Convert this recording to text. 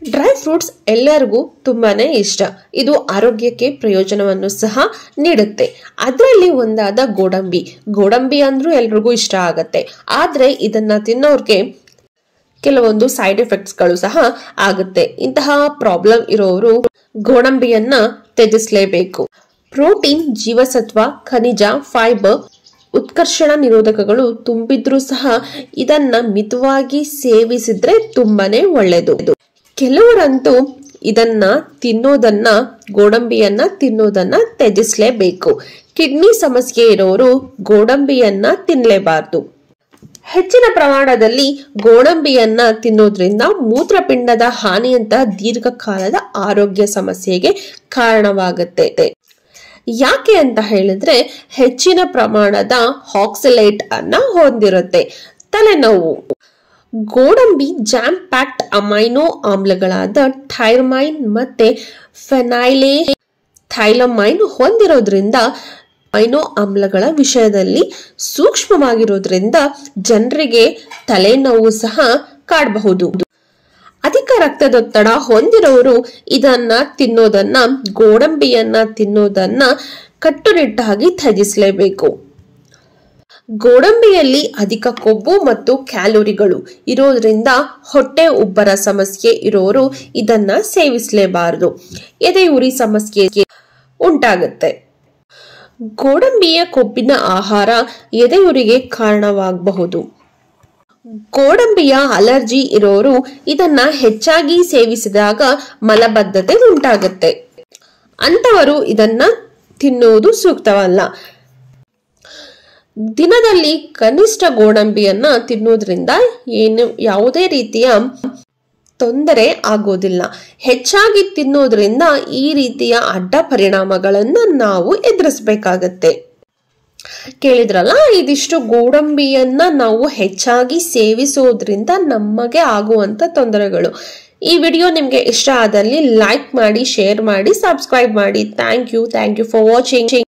Dry fruits ಎಲ್ಲರಿಗೂ ತುಂಬಾನೇ ಇಷ್ಟ. ಇದು ಆರೋಗ್ಯಕ್ಕೆ ಪ್ರಯೋಜನವನ್ನು ಸಹ ನೀಡುತ್ತೆ. ಅದರಲ್ಲಿ ಒಂದಾದ ಗೋಡಂಬಿ ಅಂದ್ರೂ ಎಲ್ರಿಗೂ ಇಷ್ಟ ಆಗತ್ತೆ. ಆದ್ರೆ ಇದನ್ನ ತಿನ್ನೋರ್ಗೆ ಕೆಲವೊಂದು ಸೈಡ್ ಎಫೆಕ್ಟ್ಸ್ ಗಳು ಸಹ ಆಗುತ್ತೆ. ಇಂತಹ ಪ್ರಾಬ್ಲಮ್ ಇರೋರು ಗೋಡಂಬಿಯನ್ನ ತ್ಯಜಿಸಲೇಬೇಕು. ಪ್ರೋಟೀನ್, ಜೀವಸತ್ವ, ಖನಿಜ, ಫೈಬರ್, ಉತ್ಕರ್ಷಣ ನಿರೋಧಕಗಳು ತುಂಬಿದ್ರೂ ಸಹ ಇದನ್ನ ಮಿತವಾಗಿ ಸೇವಿಸಿದ್ರೆ ತುಂಬಾನೇ ಒಳ್ಳೆಯದು. ಕೆಲವರಂತೂ ಇದನ್ನ ಗೋಡಂಬಿಯನ್ನ ತಿನ್ನೋದನ್ನ ತ್ಯಜಿಸಲೇಬೇಕು. ಕಿಡ್ನಿ ಸಮಸ್ಯೆ ಇರೋರು ಗೋಡಂಬಿಯನ್ನ ತಿನ್ನಲೇಬಾರದು. ಹೆಚ್ಚಿನ ಪ್ರಮಾಣದಲ್ಲಿ ಗೋಡಂಬಿಯನ್ನ ತಿನ್ನೋದ್ರಿಂದ ಮೂತ್ರಪಿಂಡದ ಹಾನಿಯಂತಹ ದೀರ್ಘಕಾಲದ ಆರೋಗ್ಯ ಸಮಸ್ಯೆಗೆ ಕಾರಣವಾಗುತ್ತೆ. ಯಾಕೆ ಅಂತ ಹೇಳಿದ್ರೆ ಹೆಚ್ಚಿನ ಪ್ರಮಾಣದ ಆಕ್ಸಲೇಟ್ ಅನ್ನ ಹೊಂದಿರುತ್ತೆ. ತಲೆನೋವು. ಗೋಡಂಬಿ ಜಾಮ್ ಪ್ಯಾಕ್ಡ್ ಅಮೈನೋ ಆಮ್ಲಗಳಾದ ಥೈರಮೈನ್ ಮತ್ತೆ ಫೆನೈಲೆಥೈಲಮೈನ್ ಹೊಂದಿರೋದ್ರಿಂದ ಅಮೈನೋ ಆಮ್ಲಗಳ ವಿಷಯದಲ್ಲಿ ಸೂಕ್ಷ್ಮವಾಗಿರೋದ್ರಿಂದ ಜನರಿಗೆ ತಲೆನೋವು ಸಹ ಕಾಡಬಹುದು. ಅಧಿಕ ರಕ್ತದೊತ್ತಡ ಹೊಂದಿರೋರು ಗೋಡಂಬಿಯನ್ನ ತಿನ್ನೋದನ್ನ ಕಟ್ಟುನಿಟ್ಟಾಗಿ ತ್ಯಜಿಸಲೇಬೇಕು. ಗೋಡಂಬಿಯಲ್ಲಿ ಅಧಿಕ ಕೊಬ್ಬು ಮತ್ತು ಕ್ಯಾಲೋರಿಗಳು ಇರೋದ್ರಿಂದ ಹೊಟ್ಟೆ ಉಬ್ಬರ ಸಮಸ್ಯೆ ಇರೋರು ಇದನ್ನ ಸೇವಿಸಲೇಬಾರದು. ಎದೆಯುರಿ ಸಮಸ್ಯೆ ಉಂಟಾಗುತ್ತೆ. ಗೋಡಂಬಿಯ ಕೊಬ್ಬಿನ ಆಹಾರ ಎದೆಯುರಿಗೆ ಕಾರಣವಾಗಬಹುದು. ಗೋಡಂಬಿಯ ಅಲರ್ಜಿ ಇರೋರು ಇದನ್ನ ಹೆಚ್ಚಾಗಿ ಸೇವಿಸಿದಾಗ ಮಲಬದ್ಧತೆ ಉಂಟಾಗುತ್ತೆ. ಅಂತವರು ಇದನ್ನ ತಿನ್ನುವುದು ಸೂಕ್ತವಲ್ಲ. ದಿನದಲ್ಲಿ ಕನಿಷ್ಠ ಗೋಡಂಬಿಯನ್ನ ತಿನ್ನೋದ್ರಿಂದ ಯಾವುದೇ ರೀತಿಯ ತೊಂದರೆ ಆಗೋದಿಲ್ಲ. ಹೆಚ್ಚಾಗಿ ತಿನ್ನೋದ್ರಿಂದ ಈ ರೀತಿಯ ಅಡ್ಡ ಪರಿಣಾಮಗಳನ್ನ ನಾವು ಎದುರಿಸಬೇಕಾಗತ್ತೆ. ಕೇಳಿದ್ರಲ್ಲ, ಇದಿಷ್ಟು ಗೋಡಂಬಿಯನ್ನ ನಾವು ಹೆಚ್ಚಾಗಿ ಸೇವಿಸೋದ್ರಿಂದ ನಮಗೆ ಆಗುವಂತ ತೊಂದರೆಗಳು. ಈ ವಿಡಿಯೋ ನಿಮ್ಗೆ ಇಷ್ಟ ಆದಲ್ಲಿ ಲೈಕ್ ಮಾಡಿ, ಶೇರ್ ಮಾಡಿ, ಸಬ್ಸ್ಕ್ರೈಬ್ ಮಾಡಿ. Thank you for watching.